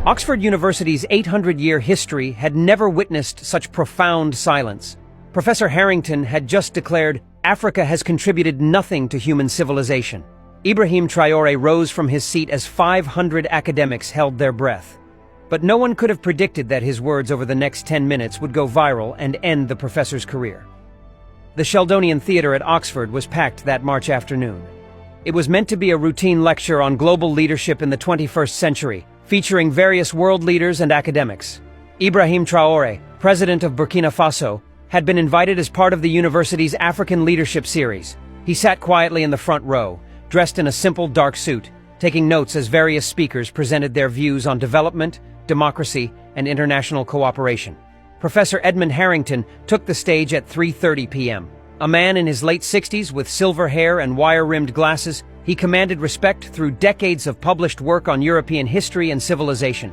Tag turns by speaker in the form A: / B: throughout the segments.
A: Oxford University's 800-year history had never witnessed such profound silence. Professor Harrington had just declared, "Africa has contributed nothing to human civilization." Ibrahim Traoré rose from his seat as 500 academics held their breath. But no one could have predicted that his words over the next 10 minutes would go viral and end the professor's career. The Sheldonian Theatre at Oxford was packed that March afternoon. It was meant to be a routine lecture on global leadership in the 21st century, featuring various world leaders and academics. Ibrahim Traoré, president of Burkina Faso, had been invited as part of the university's African Leadership Series. He sat quietly in the front row, dressed in a simple dark suit, taking notes as various speakers presented their views on development, democracy, and international cooperation. Professor Edmund Harrington took the stage at 3:30 p.m. A man in his late 60s with silver hair and wire-rimmed glasses, he commanded respect through decades of published work on European history and civilization.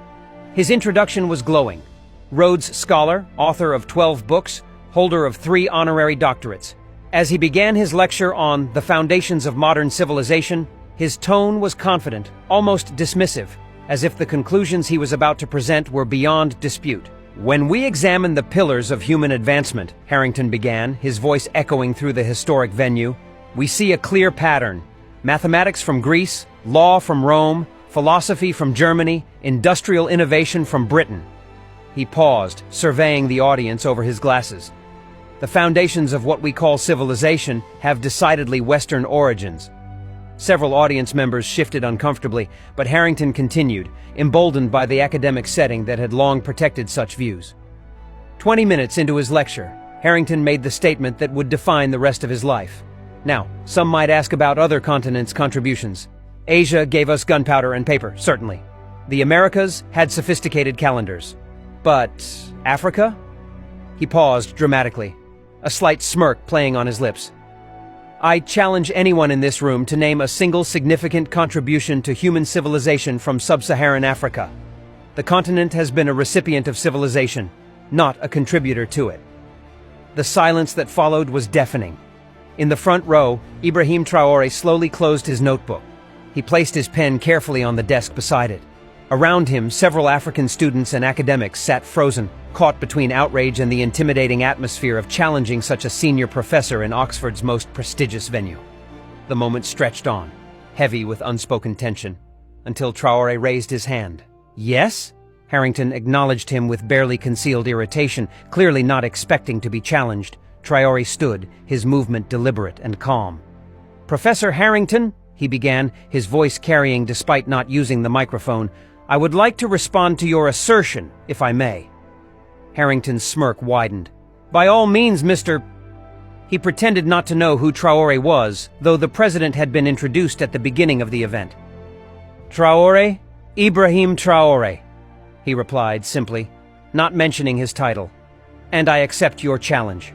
A: His introduction was glowing. Rhodes Scholar, author of 12 books, holder of 3 honorary doctorates. As he began his lecture on the foundations of modern civilization, his tone was confident, almost dismissive, as if the conclusions he was about to present were beyond dispute. "When we examine the pillars of human advancement," Harrington began, his voice echoing through the historic venue, "we see a clear pattern. Mathematics from Greece, law from Rome, philosophy from Germany, industrial innovation from Britain." He paused, surveying the audience over his glasses. "The foundations of what we call civilization have decidedly Western origins." Several audience members shifted uncomfortably, but Harrington continued, emboldened by the academic setting that had long protected such views. 20 minutes into his lecture, Harrington made the statement that would define the rest of his life. Now, some might ask about other continents' contributions. Asia gave us gunpowder and paper, certainly. The Americas had sophisticated calendars. But Africa? He paused dramatically, a slight smirk playing on his lips. "I challenge anyone in this room to name a single significant contribution to human civilization from sub-Saharan Africa. The continent has been a recipient of civilization, not a contributor to it." The silence that followed was deafening. In the front row, Ibrahim Traoré slowly closed his notebook. He placed his pen carefully on the desk beside it. Around him, several African students and academics sat frozen, caught between outrage and the intimidating atmosphere of challenging such a senior professor in Oxford's most prestigious venue. The moment stretched on, heavy with unspoken tension, until Traoré raised his hand. "Yes?" Harrington acknowledged him with barely concealed irritation, clearly not expecting to be challenged. Traoré stood, his movement deliberate and calm. "Professor Harrington," he began, his voice carrying despite not using the microphone, "I would like to respond to your assertion, if I may." Harrington's smirk widened. "By all means, Mr." He pretended not to know who Traoré was, though the president had been introduced at the beginning of the event. "Traoré? Ibrahim Traoré," he replied simply, not mentioning his title. "And I accept your challenge."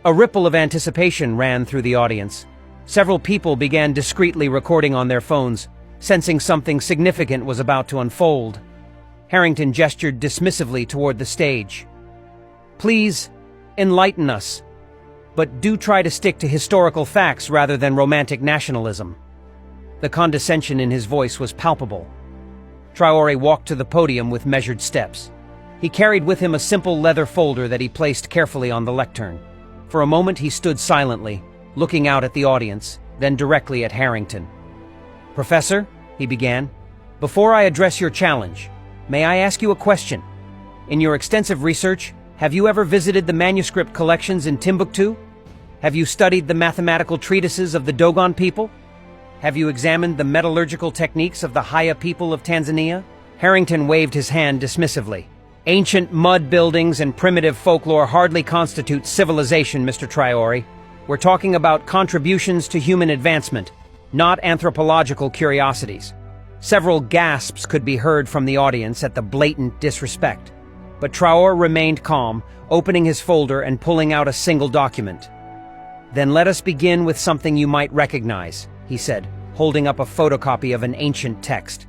A: A ripple of anticipation ran through the audience. Several people began discreetly recording on their phones, sensing something significant was about to unfold. Harrington gestured dismissively toward the stage. "Please, enlighten us. But do try to stick to historical facts rather than romantic nationalism." The condescension in his voice was palpable. Traoré walked to the podium with measured steps. He carried with him a simple leather folder that he placed carefully on the lectern. For a moment he stood silently, looking out at the audience, then directly at Harrington. "Professor," he began, "before I address your challenge, may I ask you a question? In your extensive research, have you ever visited the manuscript collections in Timbuktu? Have you studied the mathematical treatises of the Dogon people? Have you examined the metallurgical techniques of the Haya people of Tanzania?" Harrington waved his hand dismissively. "Ancient mud buildings and primitive folklore hardly constitute civilization, Mr. Traoré. We're talking about contributions to human advancement, not anthropological curiosities." Several gasps could be heard from the audience at the blatant disrespect. But Traoré remained calm, opening his folder and pulling out a single document. "Then let us begin with something you might recognize," he said, holding up a photocopy of an ancient text.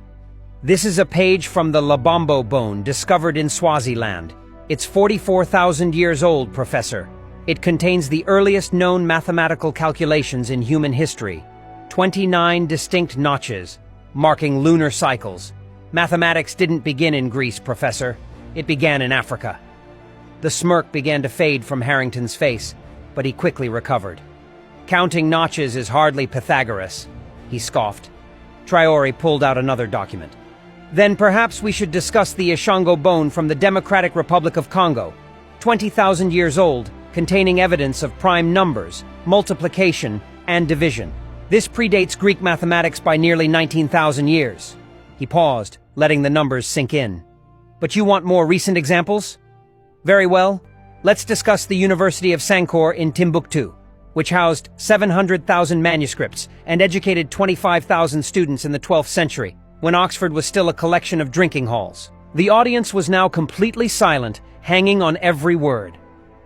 A: "This is a page from the Labombo bone discovered in Swaziland. It's 44,000 years old, Professor. It contains the earliest known mathematical calculations in human history. 29 distinct notches, marking lunar cycles. Mathematics didn't begin in Greece, Professor. It began in Africa. The smirk began to fade from Harrington's face, but he quickly recovered. Counting notches is hardly Pythagoras, he scoffed. Traore pulled out another document. Then perhaps we should discuss the Ishango bone from the Democratic Republic of Congo, 20,000 years old, containing evidence of prime numbers, multiplication, and division. This predates Greek mathematics by nearly 19,000 years. He paused, letting the numbers sink in. But you want more recent examples? Very well. Let's discuss the University of Sankore in Timbuktu, which housed 700,000 manuscripts and educated 25,000 students in the 12th century, when Oxford was still a collection of drinking halls. The audience was now completely silent, hanging on every word.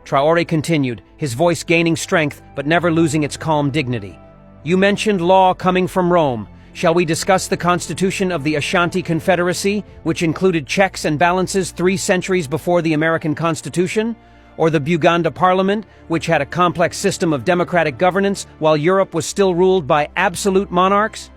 A: Traore continued, his voice gaining strength but never losing its calm dignity. You mentioned law coming from Rome. Shall we discuss the constitution of the Ashanti Confederacy, which included checks and balances 3 centuries before the American Constitution? Or the Buganda Parliament, which had a complex system of democratic governance while Europe was still ruled by absolute monarchs?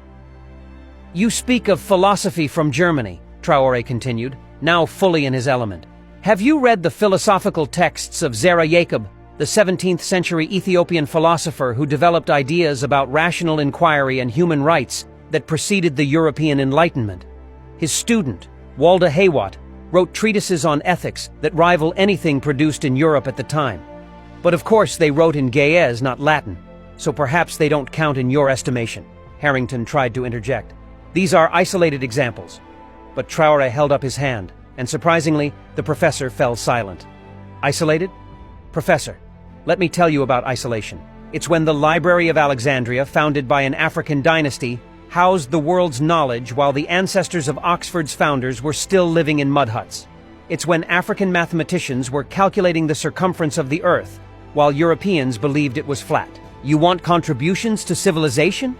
A: You speak of philosophy from Germany, Traore continued, now fully in his element. Have you read the philosophical texts of Zara Jacob, the 17th century Ethiopian philosopher who developed ideas about rational inquiry and human rights that preceded the European Enlightenment? His student, Walda Haywat, wrote treatises on ethics that rival anything produced in Europe at the time. But of course they wrote in Ge'ez, not Latin, so perhaps they don't count in your estimation. Harrington tried to interject. These are isolated examples. But Traore held up his hand, and surprisingly, the professor fell silent. Isolated? Professor, let me tell you about isolation. It's when the Library of Alexandria, founded by an African dynasty, housed the world's knowledge while the ancestors of Oxford's founders were still living in mud huts. It's when African mathematicians were calculating the circumference of the Earth, while Europeans believed it was flat. You want contributions to civilization?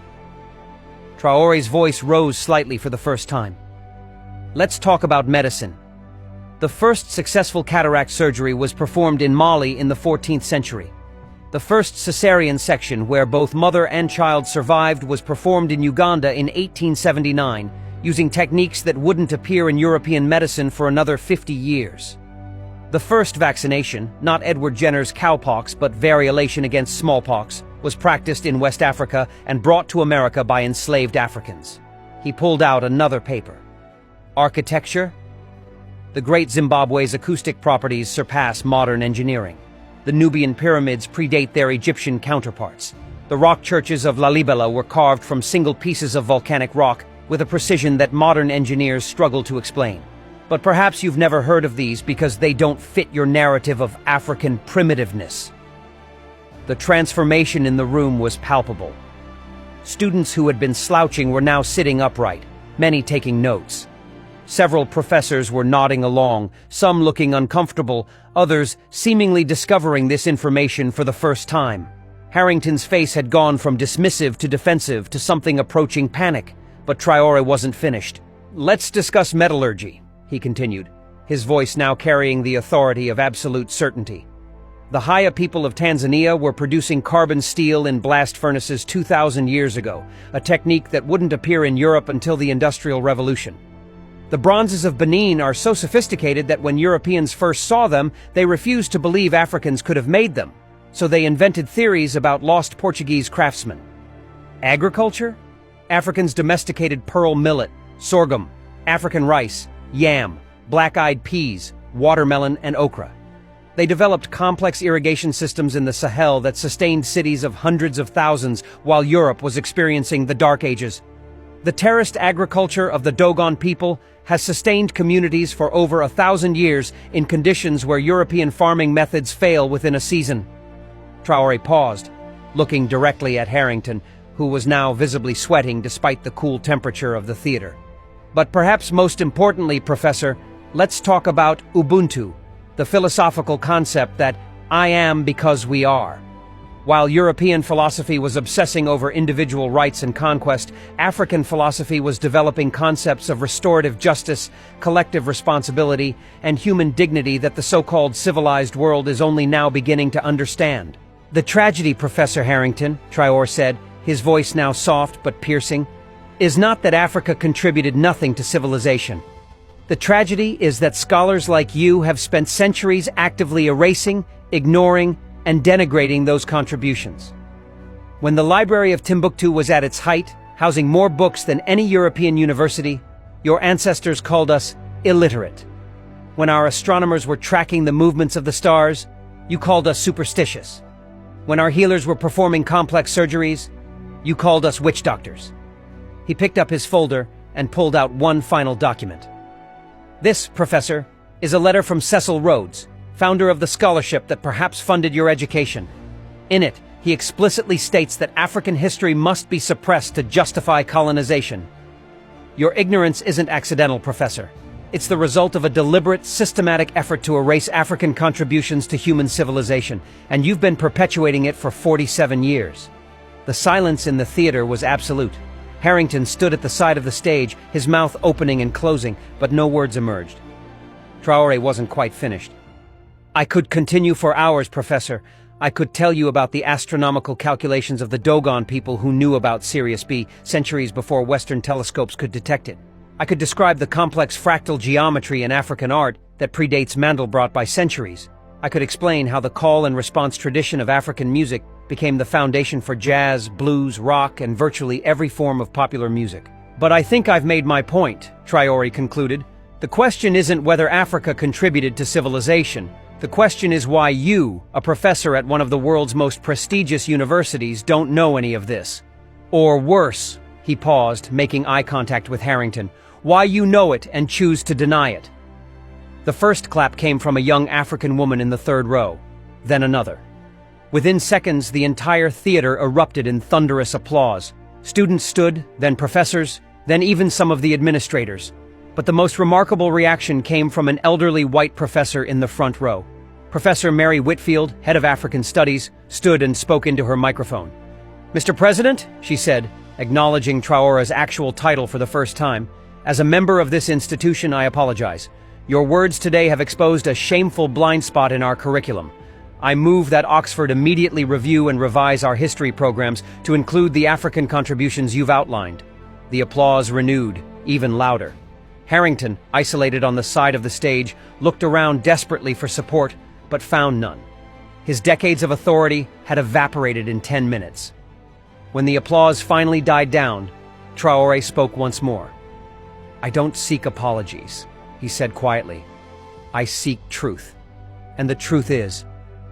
A: Traore's voice rose slightly for the first time. Let's talk about medicine. The first successful cataract surgery was performed in Mali in the 14th century. The first cesarean section where both mother and child survived was performed in Uganda in 1879, using techniques that wouldn't appear in European medicine for another 50 years. The first vaccination, not Edward Jenner's cowpox but variolation against smallpox, was practiced in West Africa and brought to America by enslaved Africans. He pulled out another paper. Architecture? The Great Zimbabwe's acoustic properties surpass modern engineering. The Nubian pyramids predate their Egyptian counterparts. The rock churches of Lalibela were carved from single pieces of volcanic rock with a precision that modern engineers struggle to explain. But perhaps you've never heard of these because they don't fit your narrative of African primitiveness. The transformation in the room was palpable. Students who had been slouching were now sitting upright, many taking notes. Several professors were nodding along, some looking uncomfortable, others seemingly discovering this information for the first time. Harrington's face had gone from dismissive to defensive to something approaching panic, but Traore wasn't finished. Let's discuss metallurgy, he continued, his voice now carrying the authority of absolute certainty. The Haya people of Tanzania were producing carbon steel in blast furnaces 2,000 years ago, a technique that wouldn't appear in Europe until the Industrial Revolution. The bronzes of Benin are so sophisticated that when Europeans first saw them, they refused to believe Africans could have made them, so they invented theories about lost Portuguese craftsmen. Agriculture? Africans domesticated pearl millet, sorghum, African rice, yam, black-eyed peas, watermelon, and okra. They developed complex irrigation systems in the Sahel that sustained cities of hundreds of thousands while Europe was experiencing the Dark Ages. The terraced agriculture of the Dogon people has sustained communities for over 1,000 years in conditions where European farming methods fail within a season. Traore paused, looking directly at Harrington, who was now visibly sweating despite the cool temperature of the theater. But perhaps most importantly, Professor, let's talk about Ubuntu, the philosophical concept that I am because we are. While European philosophy was obsessing over individual rights and conquest, African philosophy was developing concepts of restorative justice, collective responsibility, and human dignity that the so-called civilized world is only now beginning to understand. The tragedy, Professor Harrington, Traore said, his voice now soft but piercing. is not that Africa contributed nothing to civilization. The tragedy is that scholars like you have spent centuries actively erasing, ignoring, and denigrating those contributions. When the Library of Timbuktu was at its height, housing more books than any European university, your ancestors called us illiterate. When our astronomers were tracking the movements of the stars, you called us superstitious. When our healers were performing complex surgeries, you called us witch doctors. He picked up his folder and pulled out one final document. This, Professor, is a letter from Cecil Rhodes, founder of the scholarship that perhaps funded your education. In it, he explicitly states that African history must be suppressed to justify colonization. Your ignorance isn't accidental, Professor. It's the result of a deliberate, systematic effort to erase African contributions to human civilization, and you've been perpetuating it for 47 years. The silence in the theater was absolute. Harrington stood at the side of the stage, his mouth opening and closing, but no words emerged. Traore wasn't quite finished. I could continue for hours, Professor. I could tell you about the astronomical calculations of the Dogon people who knew about Sirius B centuries before Western telescopes could detect it. I could describe the complex fractal geometry in African art that predates Mandelbrot by centuries. I could explain how the call and response tradition of African music became the foundation for jazz, blues, rock, and virtually every form of popular music. But I think I've made my point, Traore concluded. The question isn't whether Africa contributed to civilization. The question is why you, a professor at one of the world's most prestigious universities, don't know any of this. Or worse, he paused, making eye contact with Harrington, why you know it and choose to deny it. The first clap came from a young African woman in the third row, then another. Within seconds, the entire theater erupted in thunderous applause. Students stood, then professors, then even some of the administrators. But the most remarkable reaction came from an elderly white professor in the front row. Professor Mary Whitfield, head of African Studies, stood and spoke into her microphone. Mr. President, she said, acknowledging Traore's actual title for the first time, as a member of this institution, I apologize. Your words today have exposed a shameful blind spot in our curriculum. I move that Oxford immediately review and revise our history programs to include the African contributions you've outlined. The applause renewed, even louder. Harrington, isolated on the side of the stage, looked around desperately for support, but found none. His decades of authority had evaporated in 10 minutes. When the applause finally died down, Traore spoke once more. I don't seek apologies, he said quietly. I seek truth. And the truth is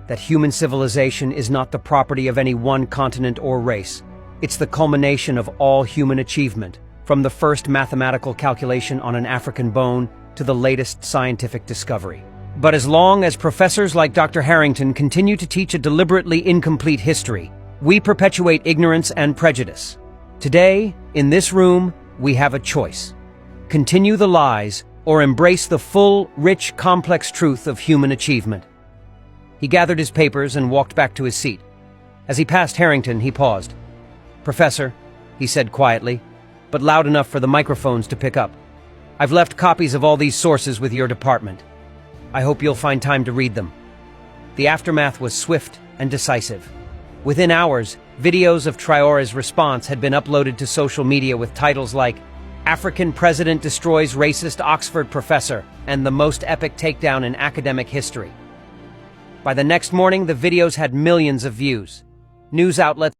A: that human civilization is not the property of any one continent or race. It's the culmination of all human achievement, from the first mathematical calculation on an African bone to the latest scientific discovery. But as long as professors like Dr. Harrington continue to teach a deliberately incomplete history, we perpetuate ignorance and prejudice. Today, in this room, we have a choice. Continue the lies or embrace the full, rich, complex truth of human achievement. He gathered his papers and walked back to his seat. As he passed Harrington, he paused. Professor, he said quietly, but loud enough for the microphones to pick up. I've left copies of all these sources with your department. I hope you'll find time to read them. The aftermath was swift and decisive. Within hours, videos of Traore's response had been uploaded to social media with titles like African President Destroys Racist Oxford Professor and the Most Epic Takedown in Academic History. By the next morning, the videos had millions of views. News outlets